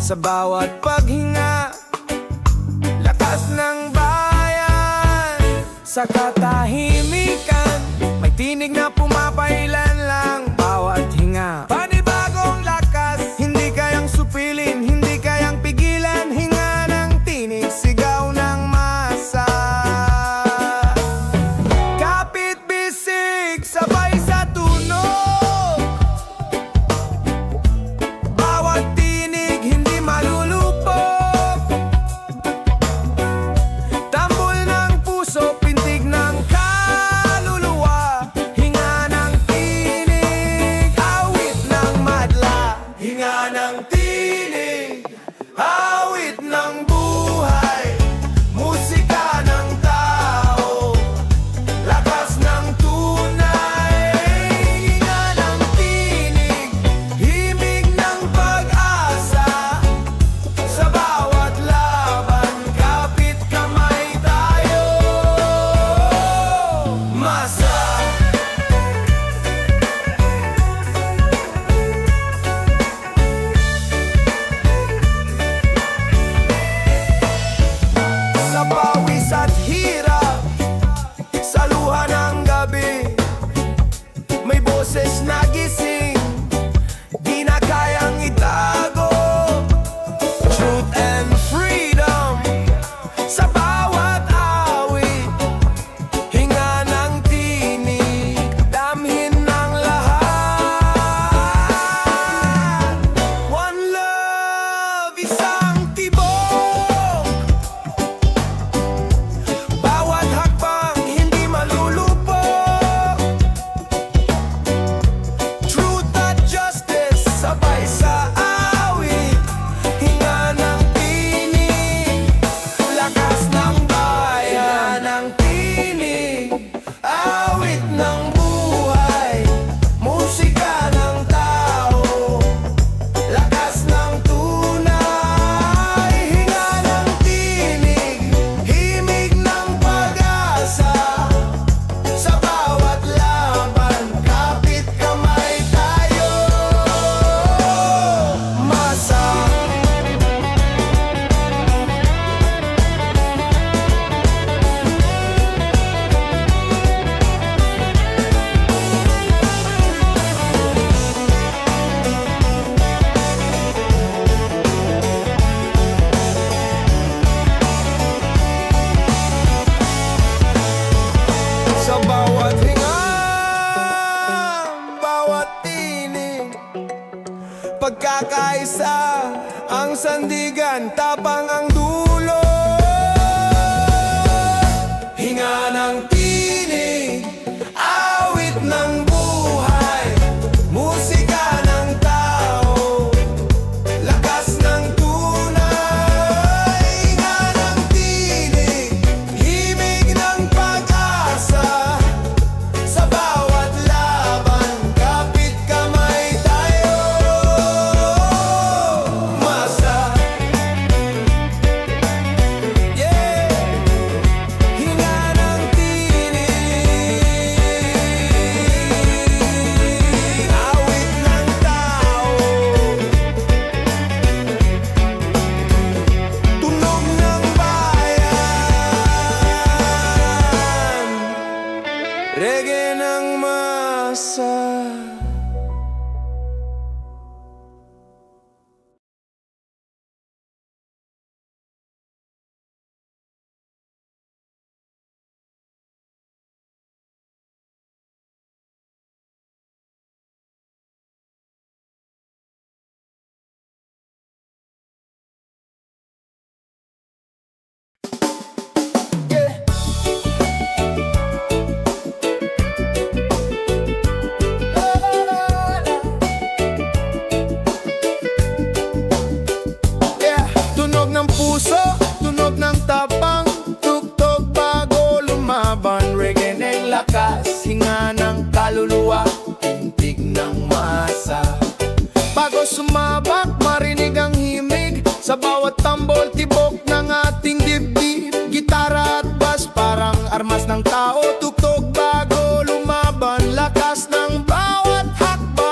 Sa bawat paghinga, lakas ng bayan. Sa katahimikan, may tinig na pumapailan lang bawat hinga. Panibagong lakas, hindi kayang supilin, hindi kayang pigilan. Hinga ng tinig, sigaw ng masa. Kapit bisig, sabay sa tunog. Bawat tinig, hindi malulupok. Tambol ng puso, pintig ng kaluluwa. Hinga ng tinig, awit ng madla. Hinga ng tinig, awit ng buhay. Musika ng tao, lakas ng tunay. Hinga ng tinig, himig ng pag-asa. Sa bawat laban, kapit kamay tayo. Masa. Sa pawis at hirap, sa luha ng gabi, may boses na gising, di na kayang itago. Truth and freedom, sa bawat awit. Hinga ng tinig, damhin ng lahat. One love, isang tibok. Bawat hakbang, hindi malulupok. Truth at justice, sabay sa awit. Hinga ng tinig, lakas ng bayan. Ng tinig, awit ng buhay. Musika ng tao, lakas ng tunay. Hinga ng tinig, himig ng pag-asa. Sa bawat laban, kapit kamay tayo. Masa. Sa bawat hinga, bawat tinig, pagkakaisa ang sandigan, tapang ang dulo. Hinga ng tinig, awit ng buhay. Musika ng tao, lakas ng tunay. Hinga ng tinig, himig ng pag-asa. Sa bawat laban, kapit kamay tayo. Masa. puso, tunog ng tapang, tugtog bago lumaban. Reggae ng lakas, hinga ng kaluluwa, tintig ng masa. Bago sumabak, marinig ang himig sa bawat tambol, tibok ng ating dibdib. Gitara at bass, parang armas ng tao. Tugtog bago lumaban, lakas ng bawat hakbang.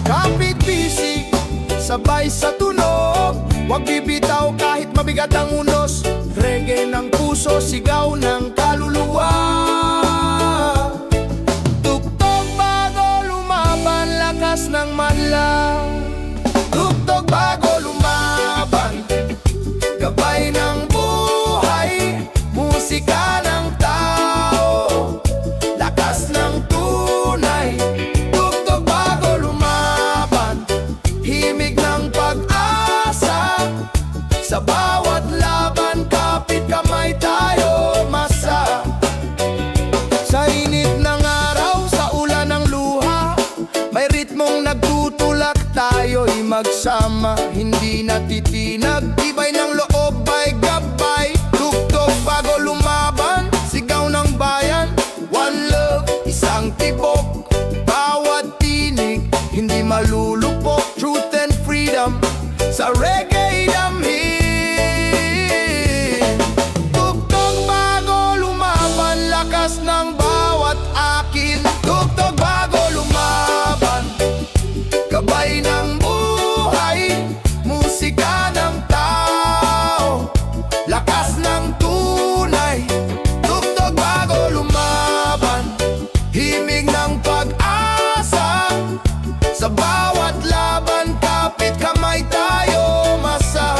Kapit bisig, sabay sa tunog, huwag bibitaw kahit mabigat ang unos. Reggae ng puso, sigaw ng kaluluwa. Tugtog bago lumaban, lakas ng madlang. Tugtog bago lumaban, gabay ng buhay, musika ng tao, lakas ng tunay. Tugtog bago lumaban, himig ng pag-asa. Sa bawat laban, kapit kamay tayo masa. Sa init ng araw, sa ulan ng luha, may ritmong nagtutulak, tayo'y magsama. Hindi natitinag, tibay ng loob ay gabay. Tugtog bago lumaban, sigaw ng bayan. One love, isang tibok, bawat tinig, hindi malulupok. Truth and freedom, sa reggae damhin. Tugtog bago lumaban, lakas ng bawat akin. Tugtog bago lumaban, gabay ng buhay, musika ng tao, lakas ng tunay. Tugtog bago lumaban, himig ng pag-asa. Sa bawat laban, kapit kamay tayo masa.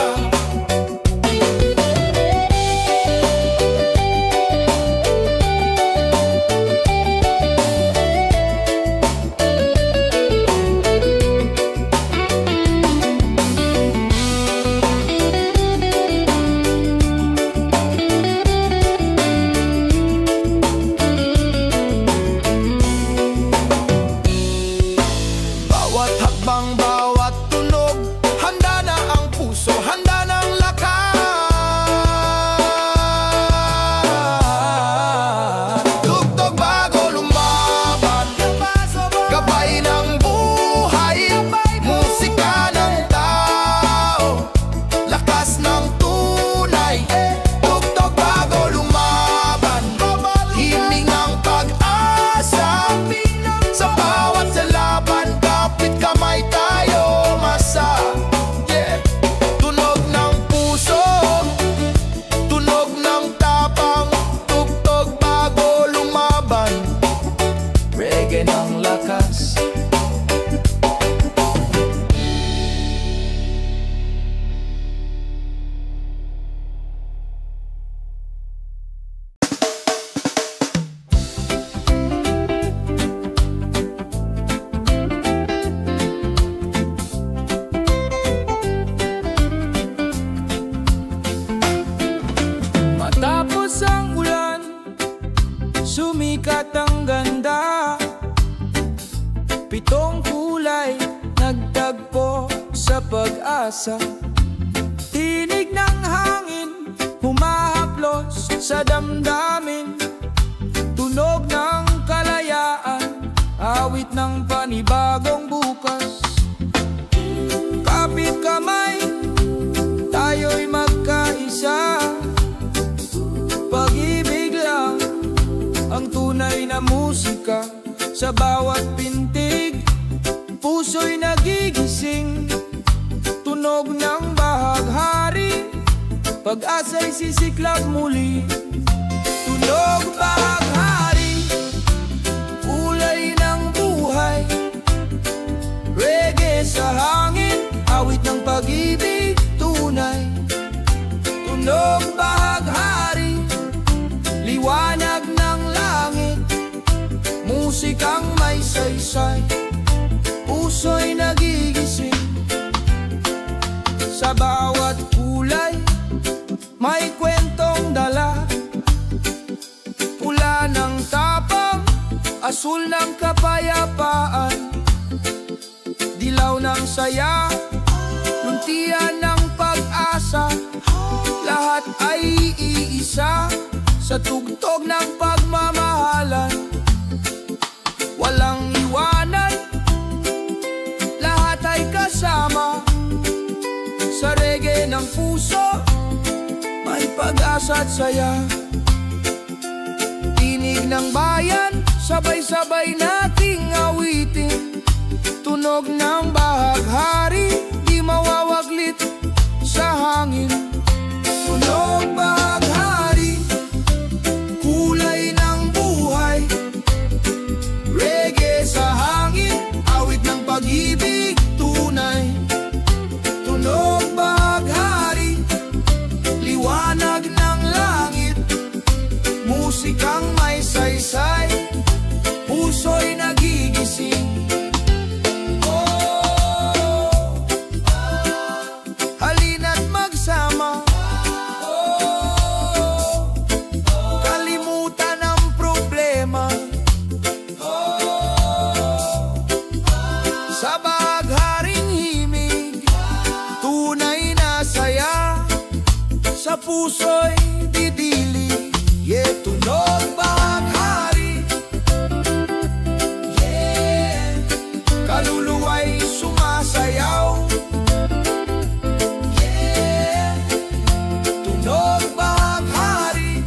Bawat hakbang, bawat tunog, handa na ang puso, handa ng lakas. Tugtog bago lumaban, gabay ng buhay, musika ng tao, lakas ng tunay. Tugtog bago lumaban, himig ng pag-asa. Sa bawat laban, kapit kamay tayo masa. Yeah. Tunog ng puso, tunog ng tapang, tugtog bago lumaban, reggae ng lakas. Matapos ang ulan, sumikat ang ganda. 7 kulay nagtagpo sa pag-asa. Tinig ng hangin, humahaplos sa damdamin. Tunog ng kalayaan, awit ng panibagong bukas. Kapit kamay, tayo'y magkaisa. Pag-ibig lang ang tunay na musika. Sa bawat pintig, puso'y nagigising. Tunog ng bahaghari, pag-asa'y sisiklab muli. Tunog bahaghari, kulay ng buhay. Reggae sa hangin, awit ng pag-ibig tunay. Tunog bahaghari, liwanag ng langit, musikang may saysay. Puso'y nagigising. Sa bawat kulay, may kwentong dala. Pula ng tapang, asul ng kapayapaan, dilaw ng saya, Binitian ng pag-asa, lahat ay iisa sa tugtog ng pagmamahalan. Walang iwanan, lahat ay kasama. Sa reggae ng puso, may pag-asa at saya. Tinig ng bayan, sabay-sabay nating awitin. Tunog ng bahaghari, di mawawaglit sa hangin. Tunog bahaghari, kulay ng buhay. Reggae sa hangin, awit ng pag-ibig tunay. Tunog bahaghari, liwanag ng langit. Musikang may saysay, puso'y nagigising. Sa puso'y didili, yeah, tunog bahaghari, yeah, kaluluwa'y sumasayaw, yeah, tunog bahaghari,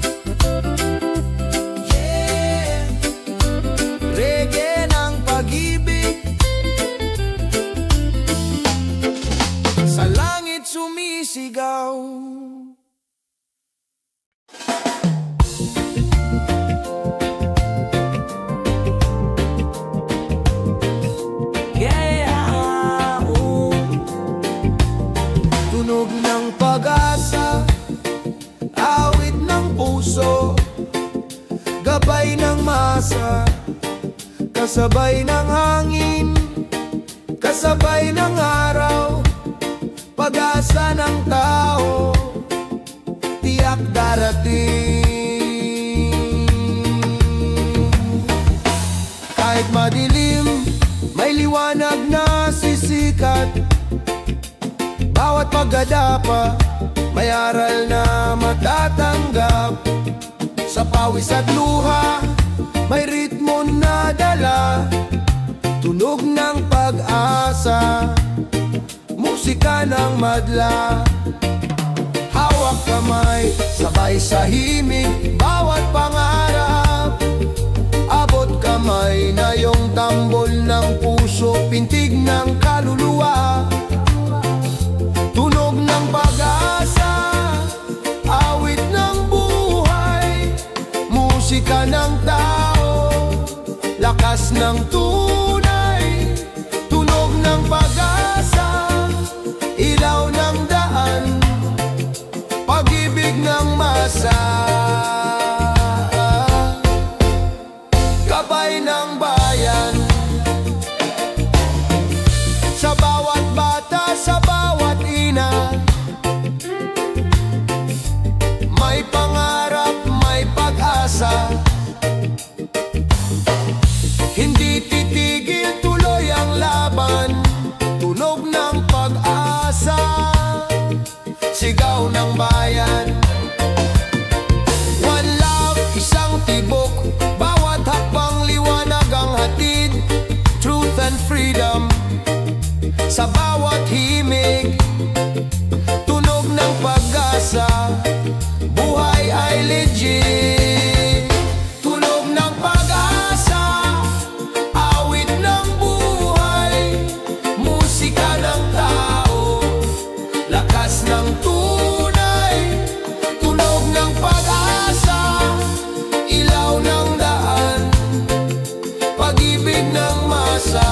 yeah, reggae ng pag-ibig, sa langit sumisigaw. Tunog ng pag-asa, awit ng puso, gabay ng masa, kasabay ng hangin, kasabay ng araw, pag-asa ng tao, tiyak darating. Kahit madilim, may liwanag na sisikat. Bawat pagdadapa, may aral na matatanggap. Sa pawis at luha, may ritmo na dala. Tunog ng pag-asa, musika ng madla. Hawak kamay, sabay sa himig, bawat pangarap. Abot kamay na yung tambol ng puso, pintig ng kaluluwa. Tunog ng pag-asa, awit ng buhay, musika ng tao, lakas ng tunay. Tunog ng pag-asa, ilaw ng daan, pag-ibig ng masa, gabay ng bayan. Sa bawat bata, sa bawat ina, may pangarap, may pag-asa. Hindi titigil, tuloy ang laban. Tunog ng pag-asa, sigaw ng bayan. One love, isang tibok, bawat hakbang liwanag ang hatid. Truth and freedom, sa bawat himig. Tunog ng pag-asa, buhay ay legit. Tunog ng pag-asa, awit ng buhay, musika ng tao, lakas ng tunay. Tunog ng pag-asa, ilaw ng daan, pag-ibig ng masa,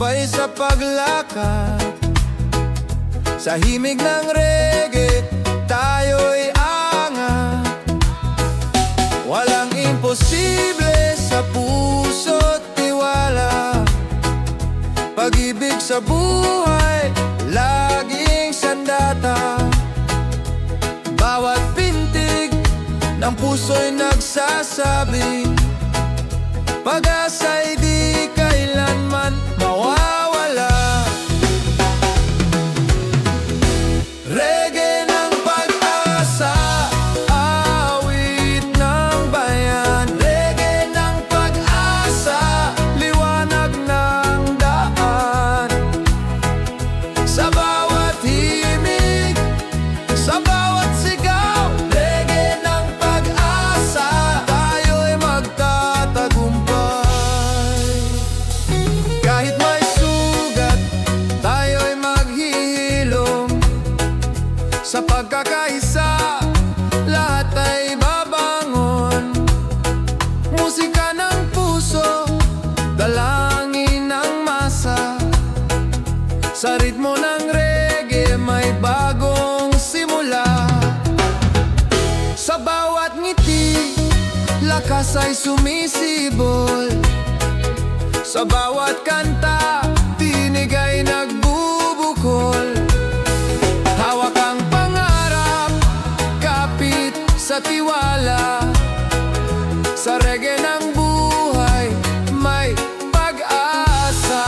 sabay sa paglakad. Sa himig ng reggae, tayo'y angat. Walang imposible sa puso't tiwala. Pag-ibig sa buhay, laging sandata. Bawat pintig ng puso'y nagsasabi, pag-asa'y di kailanman mawawala. Reggae ng pag-asa, awit ng bayan. Reggae ng pag-asa, liwanag ng daan. Sa bawat himig, sa bawat sigaw, reggae ng pag-asa, tayo'y magtatagumpay. Kahit may sugat, tayo'y maghihilom. Sa pagkakaisa, lahat ay babangon. Musika ng puso, dalangin ng masa. Sa ritmo ng reggae, may bagong simula. Sa bawat ngiti, lakas ay sumisibol. Sa bawat kanta, tinig ay nagbubukol. Hawak ang pangarap, kapit sa tiwala. Sa reggae ng buhay, may pag-asa.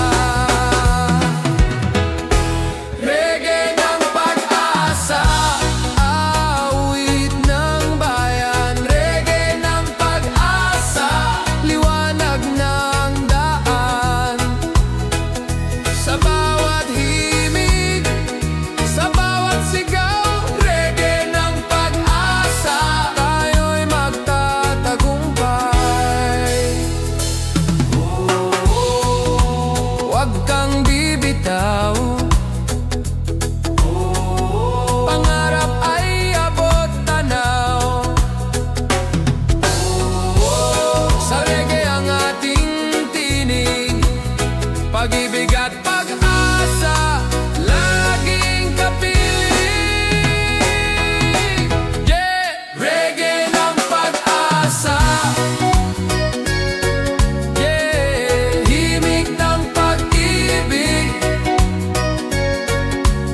Reggae ng pag-asa, awit ng bayan. Reggae ng pag-asa, liwanag ng daan. Sa bawat himig, sa bawat sigaw, reggae ng pag-asa, tayo'y magtatagumpay. Huwag kang bibitaw, pangarap ay abot tanaw. Sa reggae ang ating tinig, pag-ibig at pag-asa, laging kapiling. Yeah! Reggae ng pag-asa, yeah! Himig ng pag-ibig,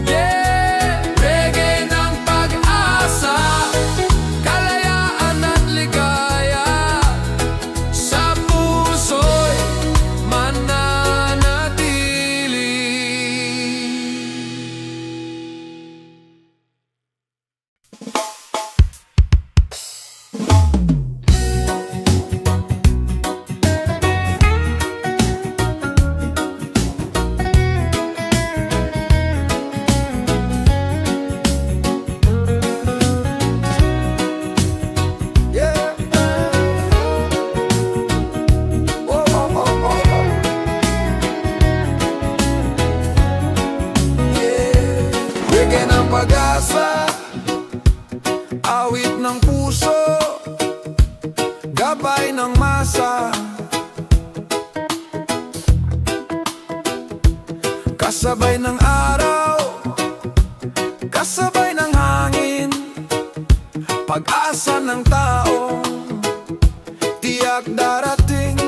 yeah! Reggae ng pag-asa, kalayaan at ligaya. Sa puso'y mananatili. Yeah. Oh, oh, oh, oh. Yeah. Reggae ng pag-asa, awit ng puso, gabay ng masa. Kasabay ng araw, kasabay ng hangin, pag-asa ng taong tiyak darating.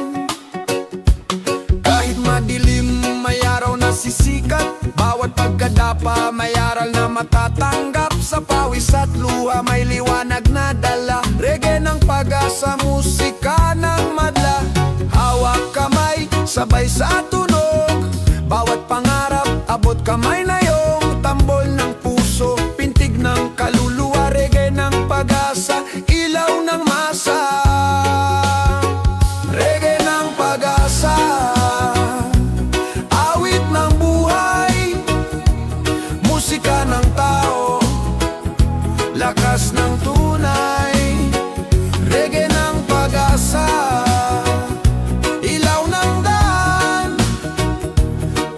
Kahit madilim, may araw na sisikat. Bawat pagkadapa, may aral na matatanggap. Sa pawis at luha, may liwanag na dala. Reggae ng pag-asa, musika ng madla. Hawak kamay, sabay sa tunog. Bawat pangarap, abot kamay na yung tambol ng puso, pintig ng kaluluwa. Reggae ng pag-asa, ilaw ng masa. Reggae ng pag-asa, awit ng buhay, musika ng tao, lakas ng tunay. Reggae ng pag-asa, ilaw ng daan,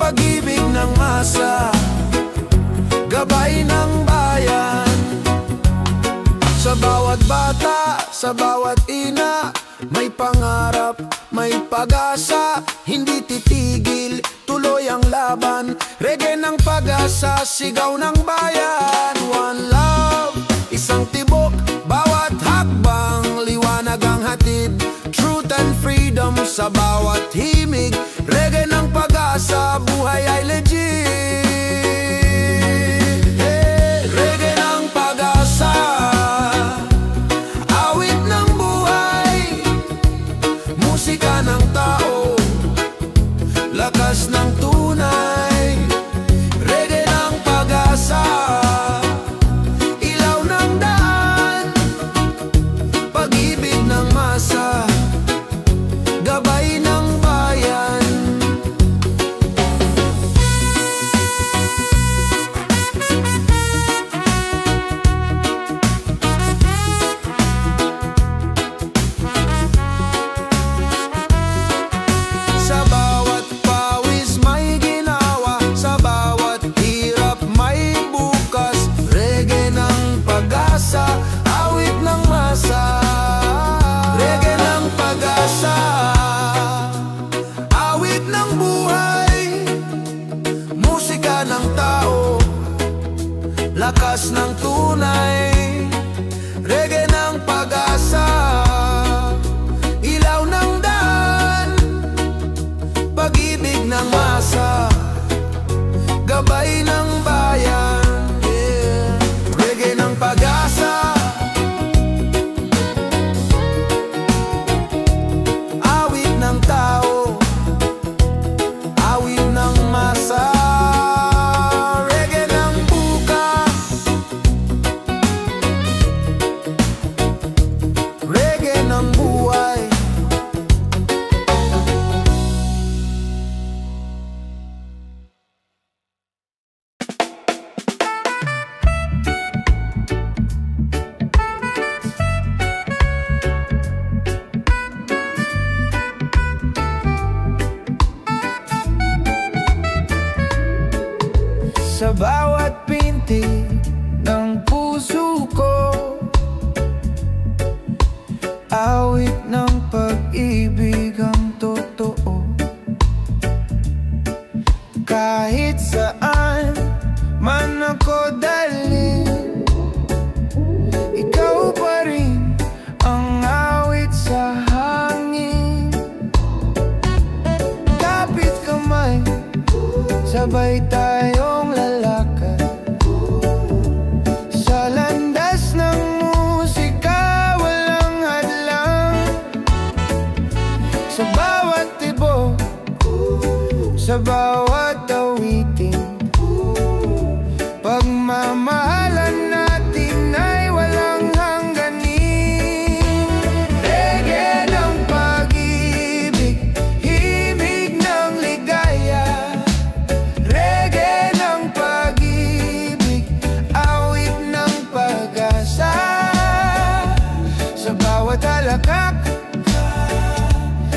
pag-ibig ng masa, gabay ng bayan. Sa bawat bata, sa bawat ina, may pangarap, may pag-asa, hindi titigil. tuloy ang laban. Reggae ng pag-asa, sigaw ng bayan. One love, isang tibok, bawat hakbang, liwanag ang hatid. Truth and freedom sa bawat himig. Reggae ng pag-asa, buhay ay legit. Reggae ng pag-asa, awit ng buhay, musika ng tao, lakas ng tunay. Reggae ng pag-asa, ilaw ng daan, pag-ibig ng masa, gabay ng bayan. Sa bawat pawis may ginawa, sa bawat hirap may bukas. Reggae ng pag-asa, awit ng masa. Reggae ng pag-asa, awit ng buhay, musika ng tao, lakas ng tunay. Reggae ng pag-asa, ilaw ng daan, pag-ibig ng masa, gabay ng bayan. Yeah. Reggae ng pag-asa, awit ng tao, awit ng masa. Reggae ng bukas, reggae ng buhay. Sa bawat pintig ng puso ko, awit ng pag-ibig ang totoo. Kahit saan man ako dalhin, ikaw pa rin ang awit sa hangin. Kapit kamay, sabay tayong lalakad sa landas ng musika, walang hadlang. Sa bawat tibok, sa bawat awitin, pagmamahalan natin ay walang hangganin. Reggae ng pag-ibig, himig ng ligaya. Reggae ng pag-ibig, awit ng pag-asa. Sa bawat halakak,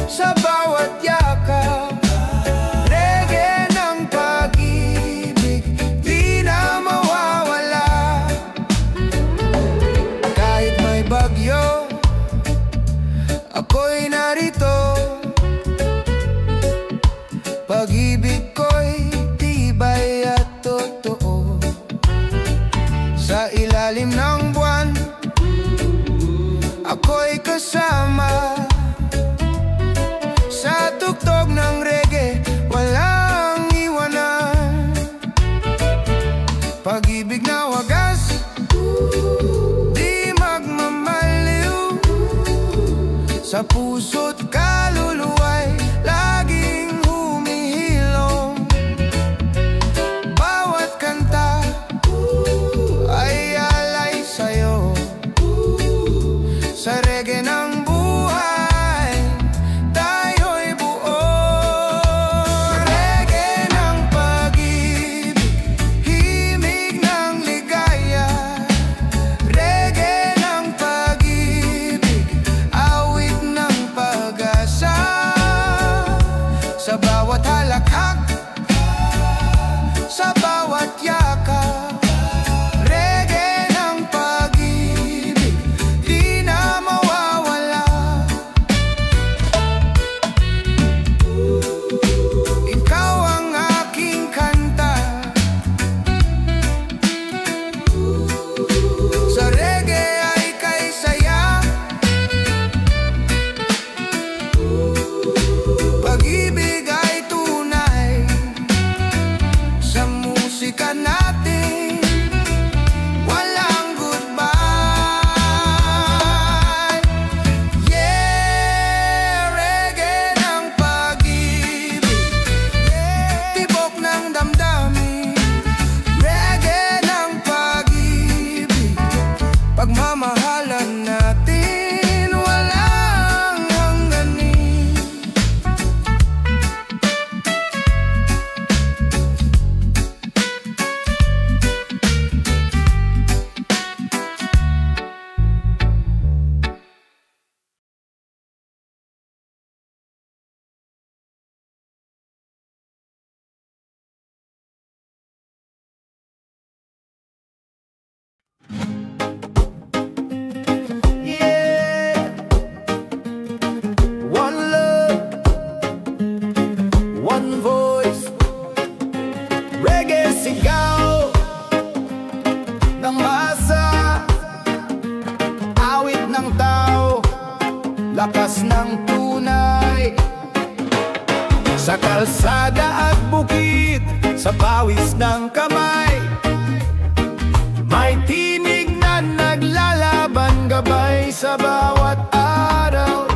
sa bawat yakap, reggae ng pag-ibig, di na mawawala. Kahit may bagyo, ako'y narito. Pag-ibig ko'y tibay at totoo. Sa ilalim ng buwan, ako'y kasama. Sa tugtog ng reggae, walang iwanan. Pag-ibig na wagas, di magmamaliw. Sa puso't kaluluwa'y laging humihilom. Bawat kanta ay alay sa'yo. Sa reggae ng buhay, tayo'y buo. Reggae ng pag-ibig, himig ng ligaya. Reggae ng pag-ibig, awit ng pag-asa. Sa bawat halakhak, sa bawat yakap, reggae ng pag-ibig, di na mawawala. lakas ng tunay. Sa kalsada at bukid, sa pawis ng kamay, may tinig na naglalaban gabay sa bawat araw.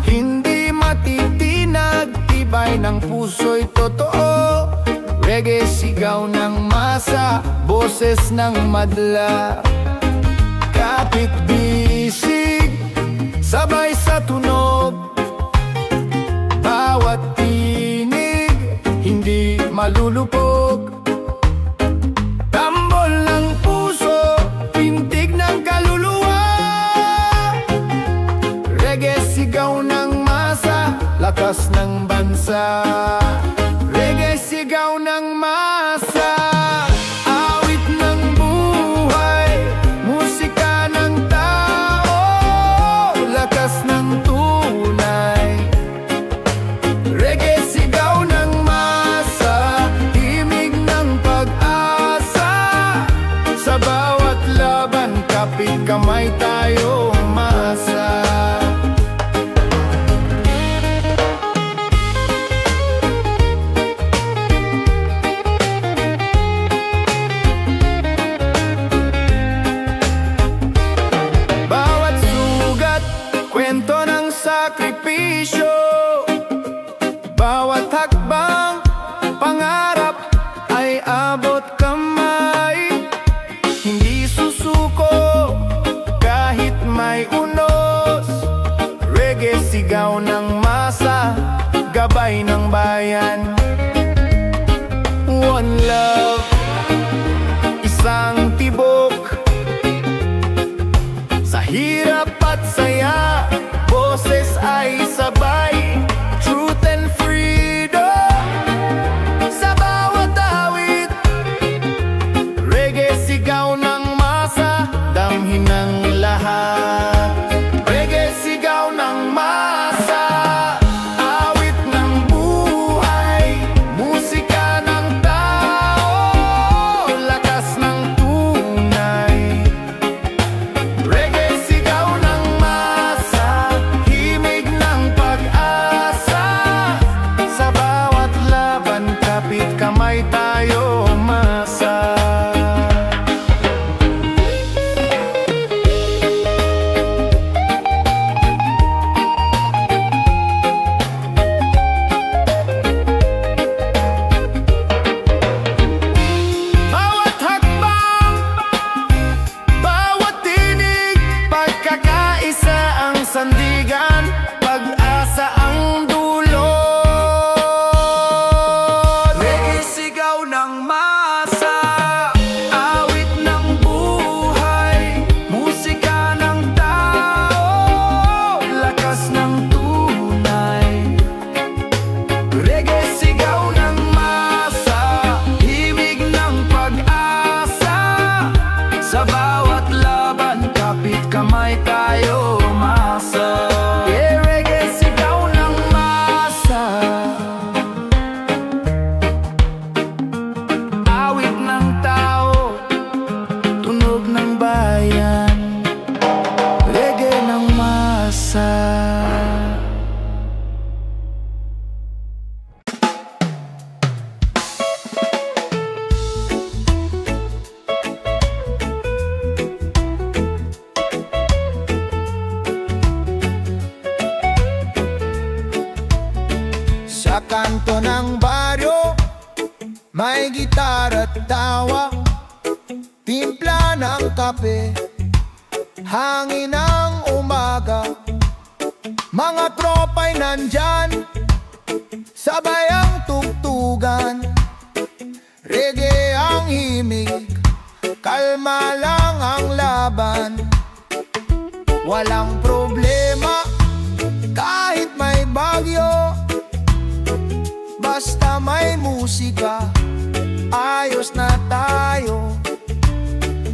Hindi matitinag, tibay ng puso'y totoo. Reggae, sigaw ng masa, boses ng madla. Kapit bisig, sabay sa tunog. Bawat tinig, hindi malulupog. Tambol ng puso, pintig ng kaluluwa. Reggae, sigaw ng masa, lakas ng bansa. Reggae, sigaw ng masa, awit ng buhay, musika ng tao, lakas ng tunay. Reggae, sigaw ng masa, himig ng pag-asa. Sa bawat laban, kapit kamay tayo umasa. Kwento ng sakripisyo, bawat hakbang, pangarap ay abot kamay. Hindi susuko kahit may unos. Reggae, sigaw ng masa, gabay ng bayan. One love, isang tibok. Sa hirap at saya, boses ay sabay. Truth and freedom sa bawat awit. Reggae, sigaw ng masa, damhin ng lahat. Reggae, sigaw ng masa, awit ng buhay, musika ng tao, lakas ng tunay. Reggae, sigaw ng masa, himig ng pag-asa. Sa bawat laban, kapit kamay tayo umasa. Bawat hakbang, bawat tinig, pagkakaisa ang sandigan, pag-asa ang dulot. Reggae, sigaw ng masa, awit ng buhay, musika ng tao, lakas ng tunay. Reggae, sigaw ng masa, himig ng pag-asa. Sa bawat laban, kapit kamay tayo umasa. Yeah, reggae, sigaw ng masa, awit ng tao, tunog ng bayan. Reggae ng masa. Sa kanto ng baryo, may gitara at tawa, timpla ng kape, hangin ng umaga. Mga tropa'y nandyan, sabay ang tugtugan. Reggae ang himig, kalma lang ang laban. Walang problema kahit may bagyo, basta may musika, ayos na tayo.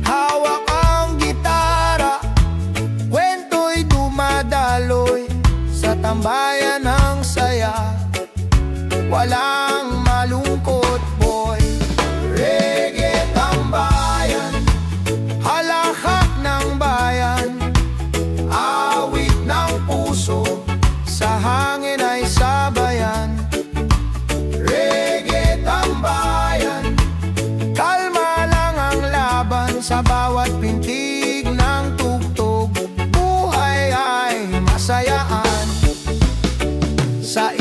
Hawak ang gitara, kwento'y dumadaloy. Sa tambayan ng saya, walang malungkot, boy. Reggae tambayan, halakak ng bayan, awit ng puso.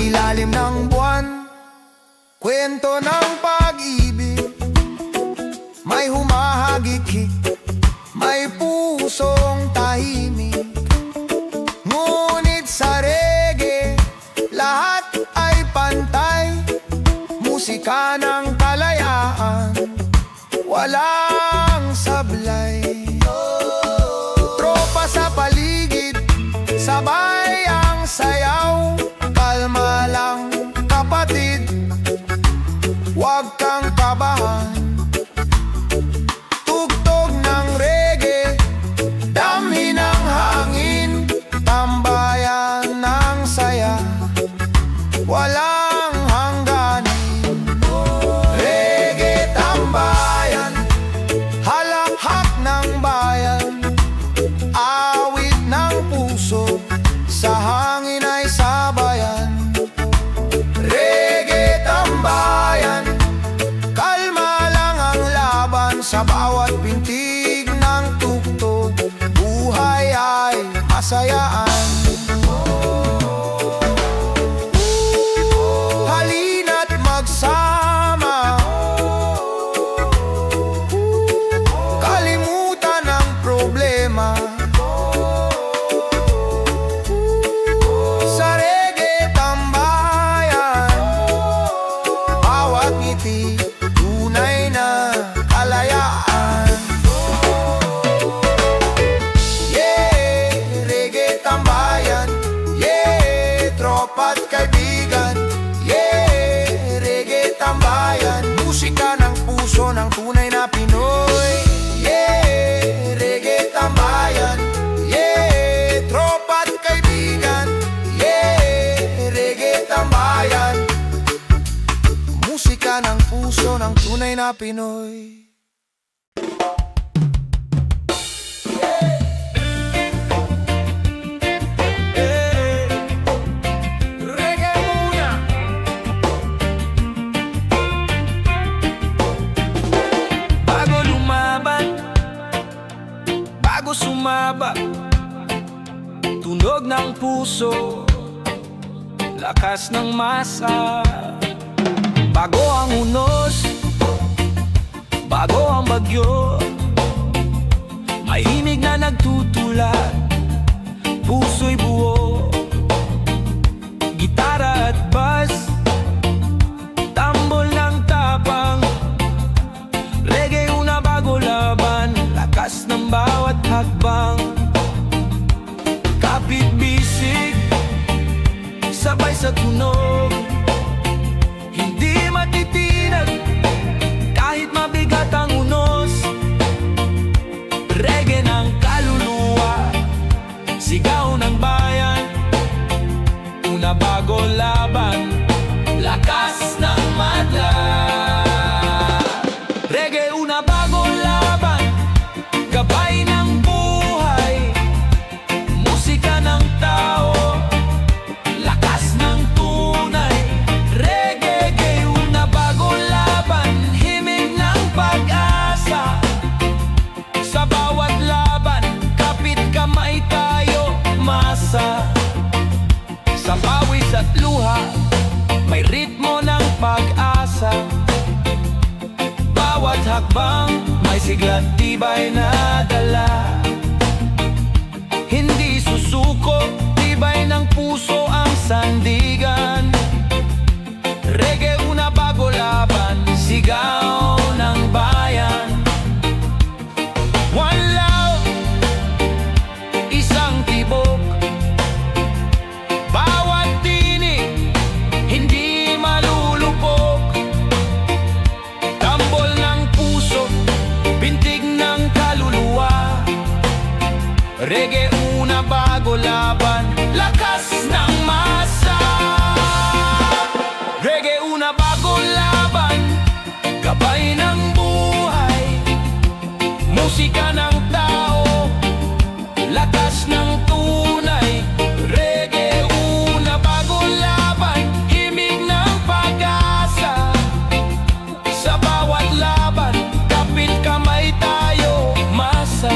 ilalim ng buwan. Kwento ng pag-ibig, may humahagikik, may pusong tahimik. Ngunit sa reggae, lahat ay pantay. Musika ng kalayaan, walang sablay. Tropa sa paligid, sabay ang sayaw. Kalma lang kapatid, huwag kang kabahan. Tugtog ng reggae, damhi ng hangin, tambayan ng saya, walang hangganin. Reggae tambayan, halakhak ng bayan, awit ng puso, sa hangin ay sabayan. Reggae tambayan, kalma lang ang laban, sa bawat pintig ng tugtog, buhay ay masayaan. Halina't magsama, kalimutan ang problema. Sa reggae tambayan, bawat ngiti, tunay na kalayaan. Yeah, reggae tambayan, yeah, tropa't kaibigan. Yeah, reggae tambayan, musika ng puso ng tunay na Pinoy. Yeah, reggae tambayan, yeah, tropa't kaibigan. Yeah, reggae tambayan, musika ng puso ng tunay na Pinoy. Reggae muna. Bago lumaban, bago sumaba, tunog ng puso, lakas ng masa. Bago ang unos, bago ang bagyo, may himig na nagtutulak, puso'y buo. Gitara at bass, tambol ng tapang, reggae una bago laban, lakas ng bawat hakbang. Kapit bisig, sabay sa tunog, hindi matitinag kahit mabigat ang unos. Reggae ng kaluluwa, sigaw ng bayan, una bago laban, lakas ng madla. Reggae una bago laban, gabay ng buhay, musika ng tao, lakas ng tunay. Reggae una bago laban, himig ng pag-asa, sa bawat laban, kapit kamay tayo, masa. Sa pawis at luha, may ritmo ng pag-asa. Bawat hakbang, may sigla't tibay na dala. Hindi susuko, tibay ng puso ang sandigan. Reggae una bago laban, sigaw ng bayan. One love, isang tibok, bawat tinig, hindi malulupok. Tambol ng puso, bintig ng kaluluwa. Reggae una bago laban, lakas ng masa. Reggae una bago laban, gabay ng buhay, musika ng tao, lakas ng tunay. Reggae una bago laban, himig ng pag-asa, sa bawat laban, kapit kamay tayo, masa.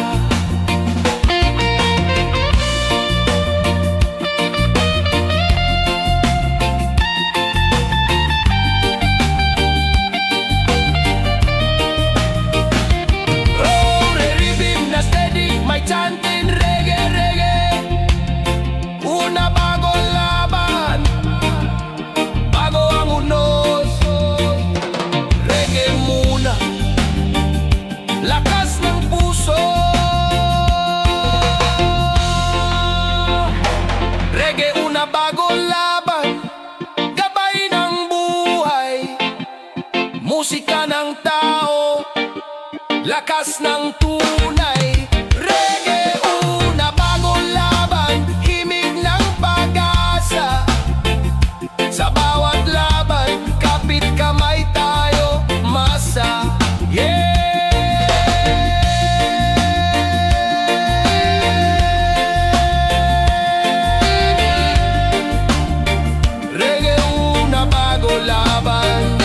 lakas ng tunay. Reggae, una bagong laban, himig ng pag-asa. Sa bawat laban, kapit kamay tayo, masa. Yeah! Reggae, una bagong laban.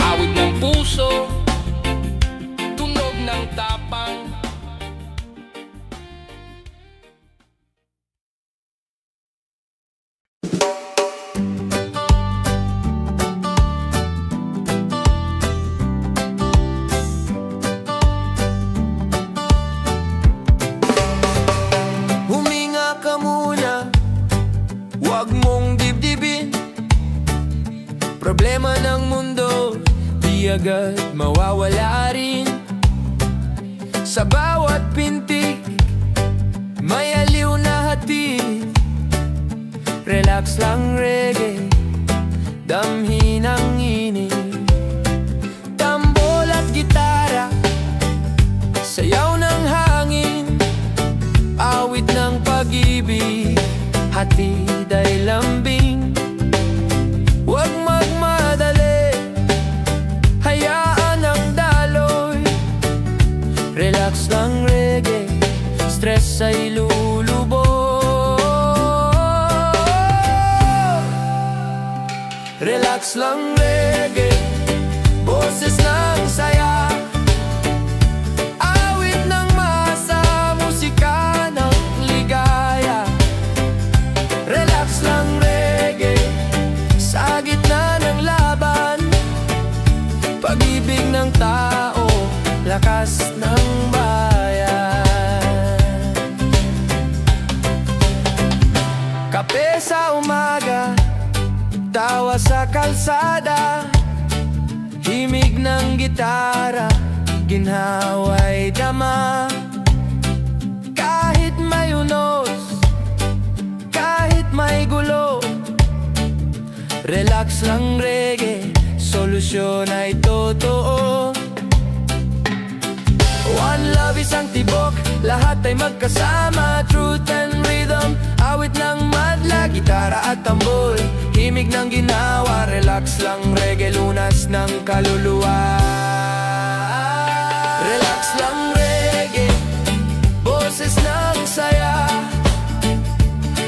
Awit ng puso, tunog ng tapang. Huminga ka muna, huwag mong dibdibin. Problema ng mundo, di agad mawawala rin. Sa bawat pintig, may aliw na hatid. Relax lang reggae, damhin ang init. Tambol at gitara, sayaw ng hangin. Awit ng pag-ibig, hatid ay lambing. Huwag magmadali, hayaan ang daloy. Relax lang reggae, stress ay lulubog. Relax lang reggae, boses ng saya. Awit ng masa, musika ng ligaya. Relax lang reggae, sa gitna ng laban. Pag-ibig ng tao, lakas ng bayan. Kape sa umaga, tawa sa kalsada. Himig ng gitara, ginhawa'y dama. Kahit may unos, kahit may gulo, relax lang reggae, solusyon ay totoo. One love, isang tibok, lahat ay magkasama. Truth and rhythm, awit ng madla, gitara at tambol. Himig ng ginawa, relax lang reggae, lunas ng kaluluwa. Relax lang reggae, boses ng saya.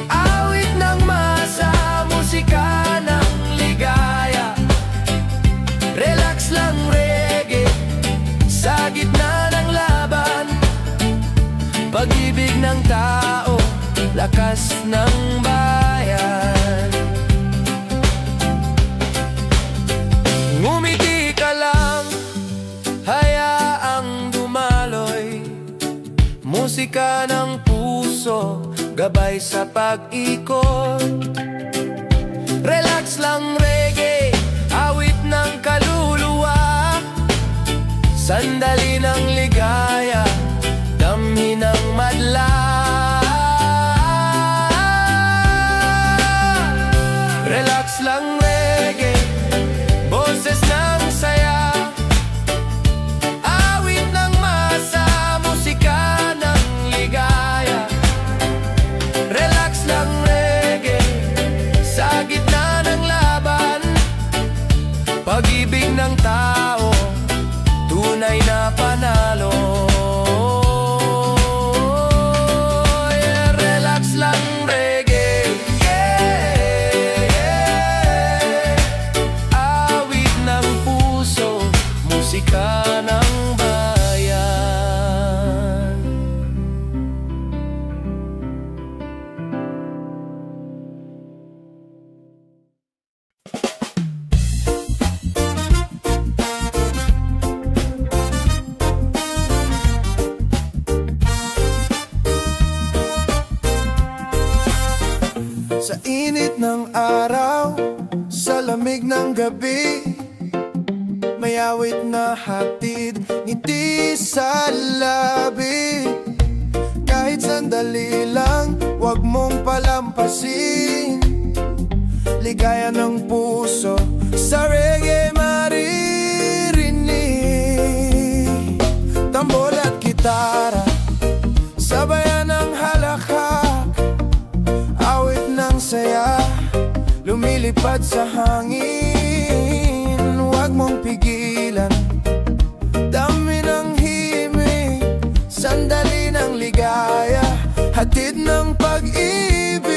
Awit ng masa, musika ng ligaya. Relax lang reggae, sa gitna ng laban. Pag-ibig ng tao, lakas ng bayan. Ngumiti ka lang, hayaang dumaloy. Musika ng puso, gabay sa pag-ikot. Relax lang reggae, awit ng kaluluwa. Sandali ng ligaya, damhin ng madla. Relax lang reggae, boses ng saya. Awit ng masa, musika ng ligaya. Relax lang reggae, sa gitna ng laban. Pag-ibig ng tao, tunay na panalo. Yeah, relax lang reggae, yeah, yeah. Awit ng puso, musika ng bayan. Sa init ng araw, sa lamig ng gabi, may awit na hatid, ngiti sa labi. Kahit sandali lang, wag mong palampasin. Ligaya ng puso, sa reggae maririnig. gitara, sabayan ng halakhak, awit ng saya, lumilipad sa hangin. Huwag mong pigilan, dami ng himig, sandali ng ligaya, hatid ng pag-ibig.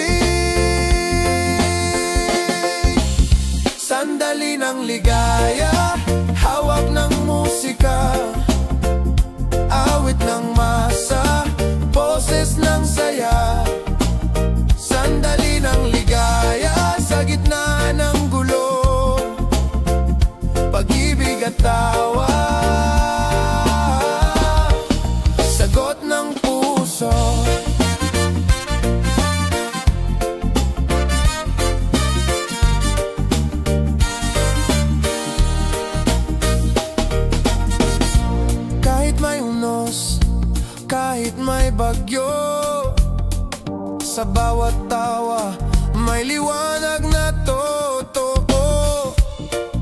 Sandali ng ligaya, hawak ng musika, awit ng masa, boses ng saya. Sandali ng ligaya, sa gitna ng gulo, pag-ibig at tawa, sagot ng puso. Kahit may bagyo, sa bawat tawa may liwanag na totoo.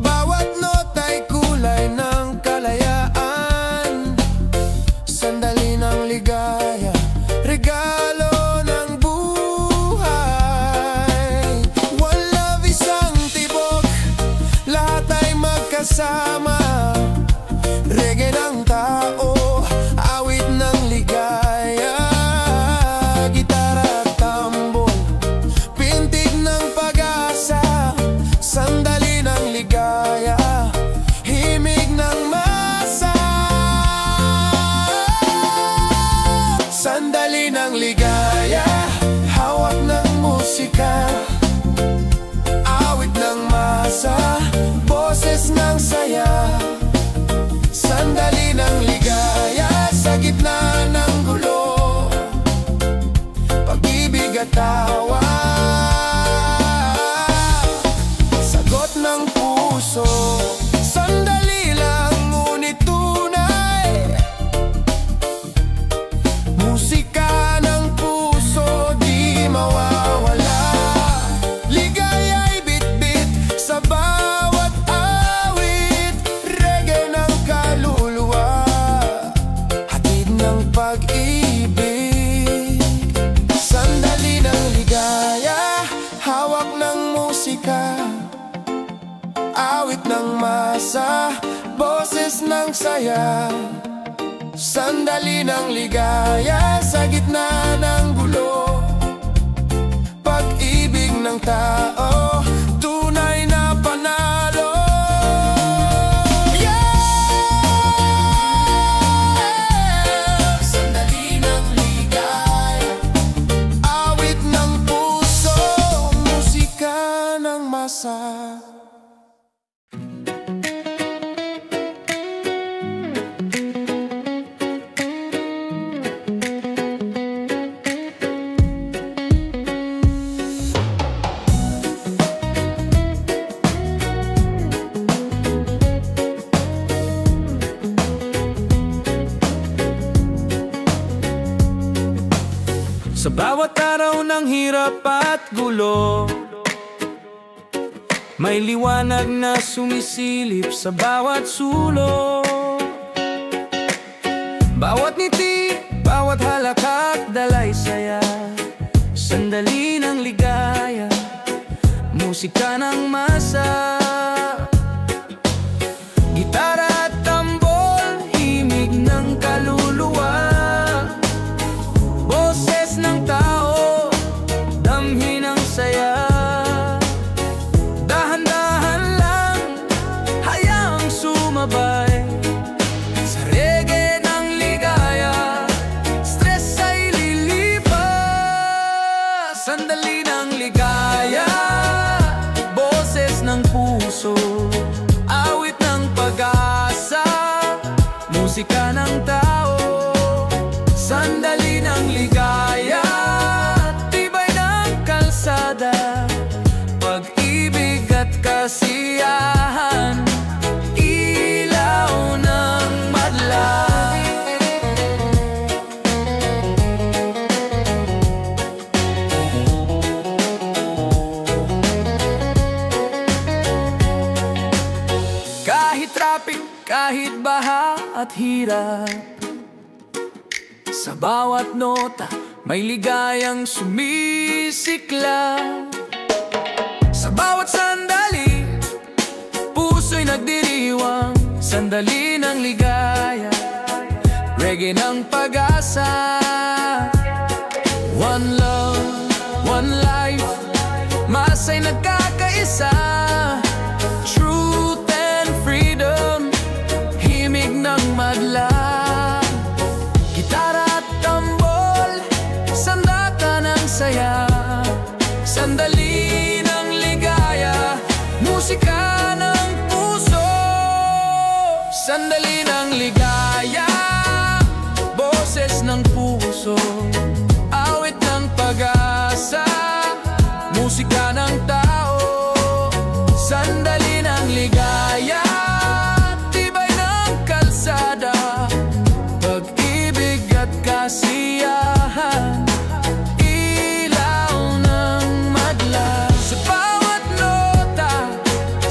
Bawat nota'y kulay ng kalayaan, sandali ng ligaya, regalo ng buhay. One love, isang tibok, lahat ay magkasama. Reggae ng tao, awit ng ligaya, gitara at tambol, pintig ng pag-asa. Sandali ng ligaya, himig ng masa. Sandali ng ligaya, hawak ng musika, awit ng masa, boses ng saya. Sandali ng ligaya, sa gitna ng gulo, pag-ibig at tawa, sagot ng puso. Sandali lang ngunit tunay, musika ng puso di mawawala. Ligaya'y bit-bit sa bawat awit, reggae ng kaluluwa, hatid ng pag-ibig. Sandali ng ligaya, hawak ng musika, awit ng masa, boses ng saya. Sandali ng ligaya, sa gitna ng gulo, pag-ibig ng tao, tunay na panalo. Sandali ng ligaya, awit ng puso, musika ng masa. Sa bawat araw ng hirap at gulo, may liwanag na sumisilip sa bawat sulok. Bawat ngiti, bawat halakhak, dalay saya. Sandali ng ligaya, musika ng masa, gitara at tambol, himig ng kaluluwa, boses ng tao, damhin ng saya. Dahan-dahan lang, hayaang sumabay sa reggae ng ligaya, stress ay lilipas. Sandali ng ligaya, boses ng puso, awit ng pag-asa, musika ng tao. Sandali ng ligaya, tibay ng kalsada, pag-ibig at kasiyahan, ilaw ng madla. Kahit traffic, kahit baha at hirap, Sa bawat nota may ligayang sumisikla. Sa bawat sandali puso'y nagdiriwang, sandali ng ligaya, reggae ng pag-asa. One love, one life, masa'y nagkakaisa. Truth and freedom, himig ng madla. Gitara at tambol, sandata ng saya. Sandali ng ligaya, musika ng puso. Sandali ng ligaya, boses ng puso. Awit ng pag-asa, musika ng tao. Sandali ng ligaya, tibay ng kalsada. Pag-ibig at kasiyahan, ilaw ng madla. Sa bawat nota,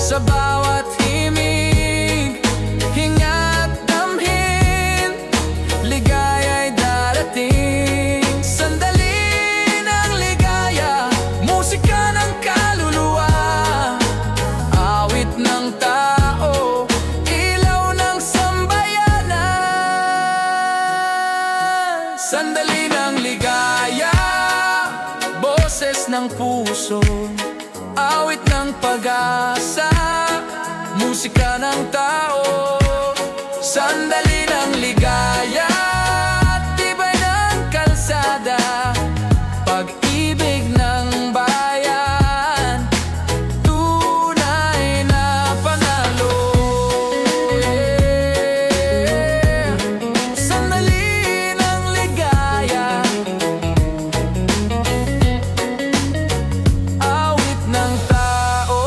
sa bawat himig, hinga't damhin, ligaya'y darating. Sandali ng ligaya, musika ng kaluluwa. Awit ng tao, ilaw ng sambayanan. Sandali ng ligaya, boses ng puso. Awit ng pag-asa, musika ng tao. Sandali ng ligaya, tibay ng kalsada. Pag-ibig ng bayan, tunay na panalo. Sandali ng ligaya, awit ng tao,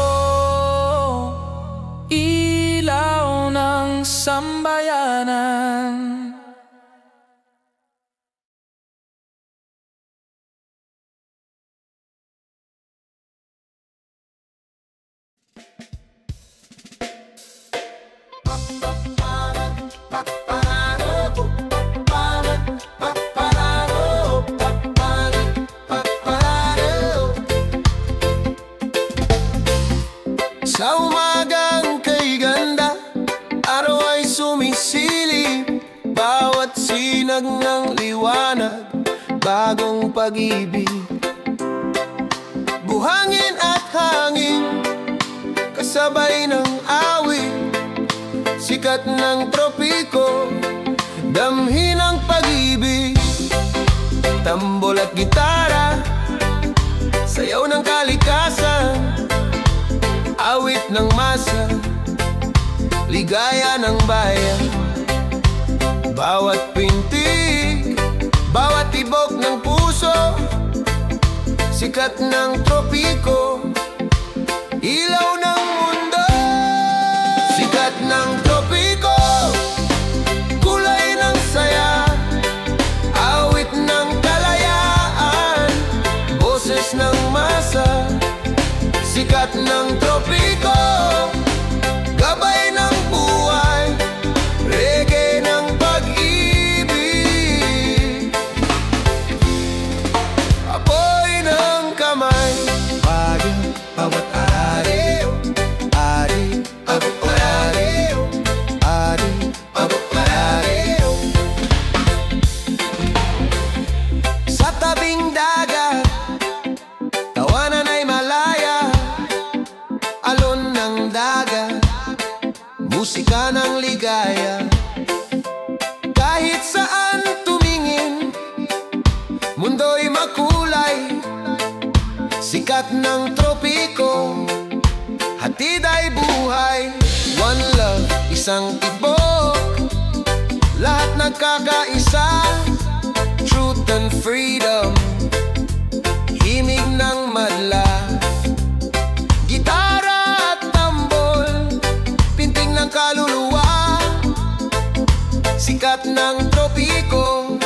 ilaw ng sambayanan. Sa umagang kay ganda, araw ay sumisilip. Bawat sinag ng liwanag, bagong pag-ibig. Buhangin at hangin, kasabay ng awit. Sikat ng tropiko, damhin ng pag-ibig. Tambol at gitara, sayaw ng kalikasan. Awit ng masa, ligaya ng bayan. Bawat pintig, bawat tibok ng puso. Sikat ng tropiko, ilaw ng mundo. Sikat ng tropiko, kulay ng saya. Awit ng kalayaan, boses ng masa. Sikat ng tropiko, gabay ng buhay, reggae ng pag-ibig. Apoy ng kamay, bagyo, bawat ari. Ari, abot ari. Ari, abot ari. Sa tabing dagat, tawanan ay malaya. Alon ng dagat, musika ng ligaya. Kahit saan tumingin, mundo'y makulay. Sikat ng tropiko, hatid ay buhay. One love, isang tibok, lahat nagkakaisa. Truth and freedom, himig ng madla. Gitara at tambol, pinting ng kaluluwa. Sikat ng tropiko,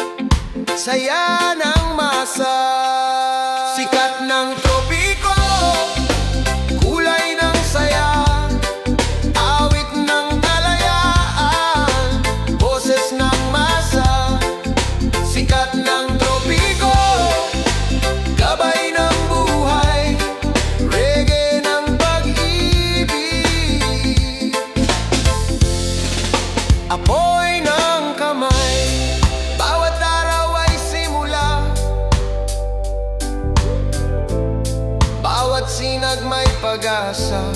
saya ng masa. Sikat ng tropiko, kulay ng saya. Awit ng kalayaan, boses ng masa. Sikat pag-asa.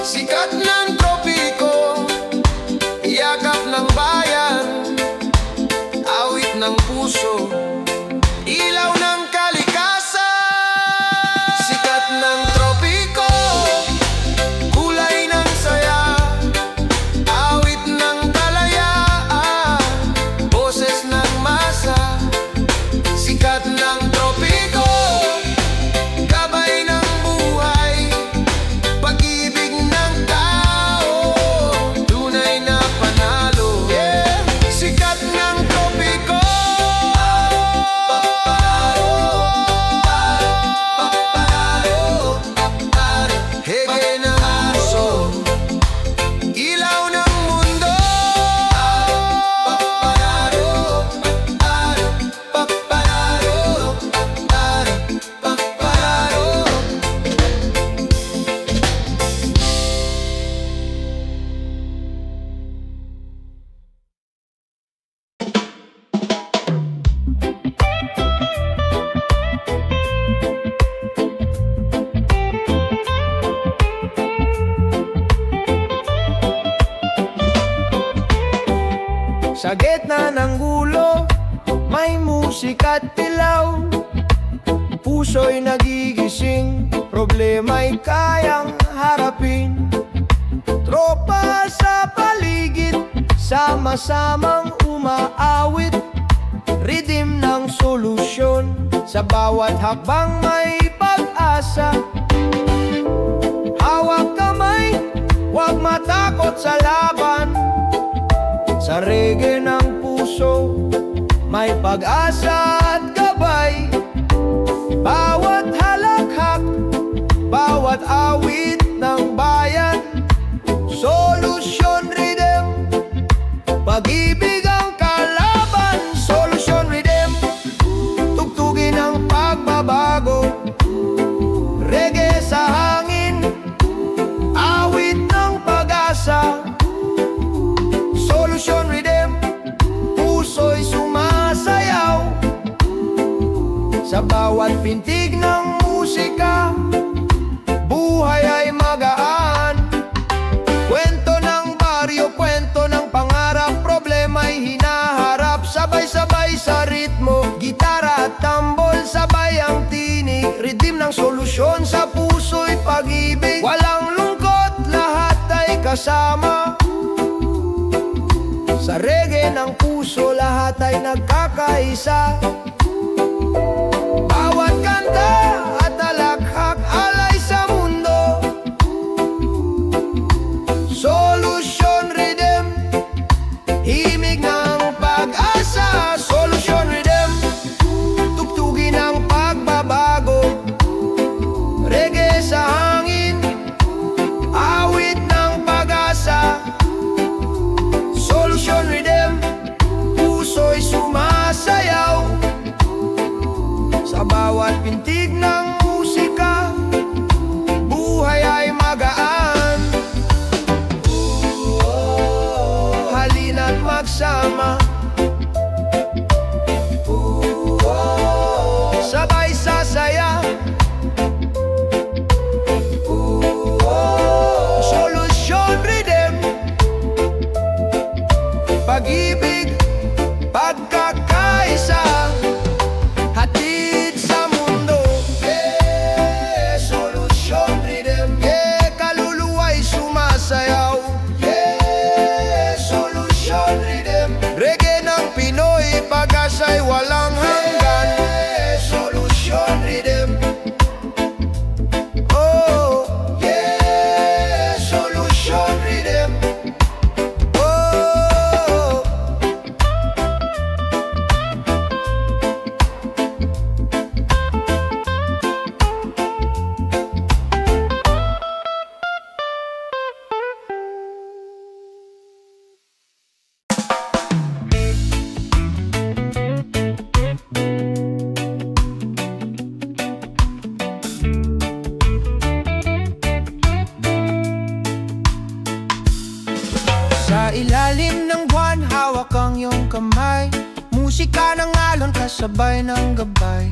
Sikat ng tropiko, yakap ng bayan, awit ng puso, ilaw ng kalikasan. Sikat ng tropiko, kulay ng saya, awit ng kalayaan, boses ng masa. Sikat ng tropiko, gabay ng buhay, pag-ibig ng tao, tunay na panalo. Yeah. Sikat ng tropiko, hege ng puso, ilaw ng mundo. Sa gitna ng gulo, may musika at tilaw. Puso'y nagigising, problema'y kayang harapin. Tropa sa paligid, sama-samang umaawit, rhythm ng solusyon, sa bawat hakbang may pag-asa. Hawak kamay, huwag matakot sa laban. Sa reggae ng puso, may pag-asa at gabay. Bawat halakhak, bawat awit ng bayan, solusyon rhythm, pag-ibig ang kalaban. Solusyon rhythm, tugtugin ang pagbabago, reggae sa hangin, awit ng pag-asa. Solusyon rhythm, puso'y sumasayaw, sa bawat pintig ng musika, buhay ay magaan. Kwento ng baryo, kwento ng pangarap, problema'y hinaharap, sabay-sabay sa ritmo, gitara at tambol, sabay ang tinig, rhythm ng solusyon, sa puso'y pag-ibig, walang lungkot, lahat ay kasama. Sa reggae ng puso, lahat ay nagkakaisa. Bawat kanta at alakhak, alay sa mundo. Solusyon rhythm, himig ng pag-asa. Solusyon rhythm, tugtugin ang pagbabago, reggae sa hangin, awit ng pag-asa. Solusyon rhythm, puso'y sumasayaw, sa bawat pintig ng musika, buhay ay magaan. Halina't magsama, sabay sasaya. Solusyon rhythm, pag-ibig, pagkakaisa, hatid sa mundo. Yeah, solusyon rhythm. Yeah, kaluluwa'y sumasayaw. Yeah, solusyon rhythm. Reggae ng Pinoy, pag-asa'y walang hanggan. Yeah, solusyon rhythm. Oh, yeah, solusyon rhythm. Oh, sa ilalim ng buwan, hawak ang iyong kamay, musika ng alon kasabay ng gabay.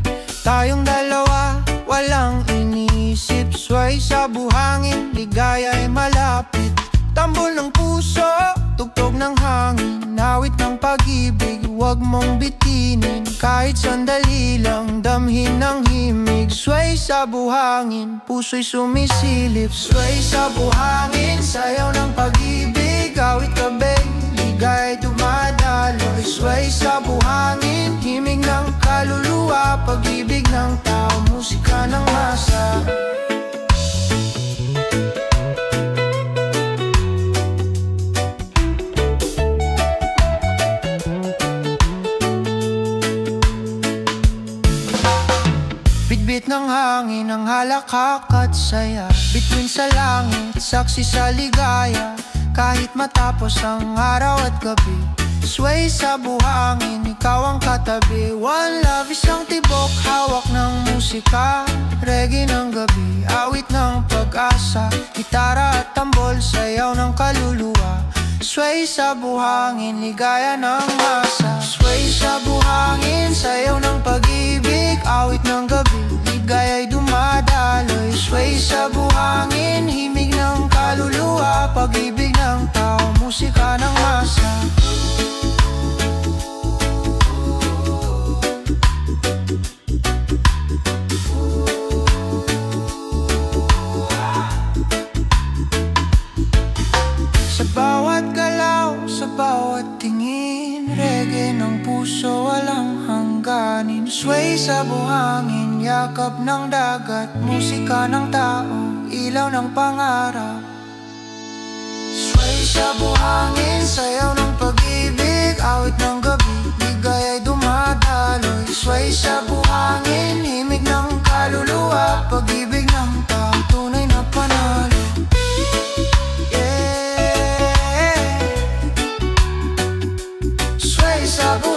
Tayong dalawa, walang inisip. Sway sa buhangin, ligaya'y malapit. Tambol ng puso, tugtog ng hangin. Awit ng pag-ibig, huwag mong bitinin. Kahit sandali lang, damhin ng himig. Sway sa buhangin, puso'y sumisilip. Sway sa buhangin, sayaw ng pag-ibig. Awit kabay, ligaya'y dumadaloy. Sway sa buhangin, himig ng kaluluwa. Pag-ibig ng tao, musika ng masa. Bitbit ng hangin, ang halakak at saya. Bituin sa langit, saksi sa ligaya. Kahit matapos ang araw at gabi, sway sa buhangin, ikaw ang katabi. One love, isang tibok, hawak ng musika. Reggae ng gabi, awit ng pag-asa. Gitara at tambol, sayaw ng kaluluwa. Sway sa buhangin, ligaya ng masa. Sway sa buhangin, sayaw ng pag-ibig. Awit ng gabi, ligaya'y dumadaloy. Sway sa buhangin, himig ng kaluluwa. Pag-ibig ng tao, musika ng masa. Sa bawat galaw, sa bawat tingin, reggae ng puso, walang hangganin. Sway sa buhangin, yakap ng dagat. Musika ng tao, ilaw ng pangarap. Sway sa buhangin, sayaw ng pag-ibig. Awit ng gabi, ligaya'y dumadaloy. Sway sa buhangin, himig ng kaluluwa. Pag-ibig ng tao, tunay na panalo. Sway sa buhangin.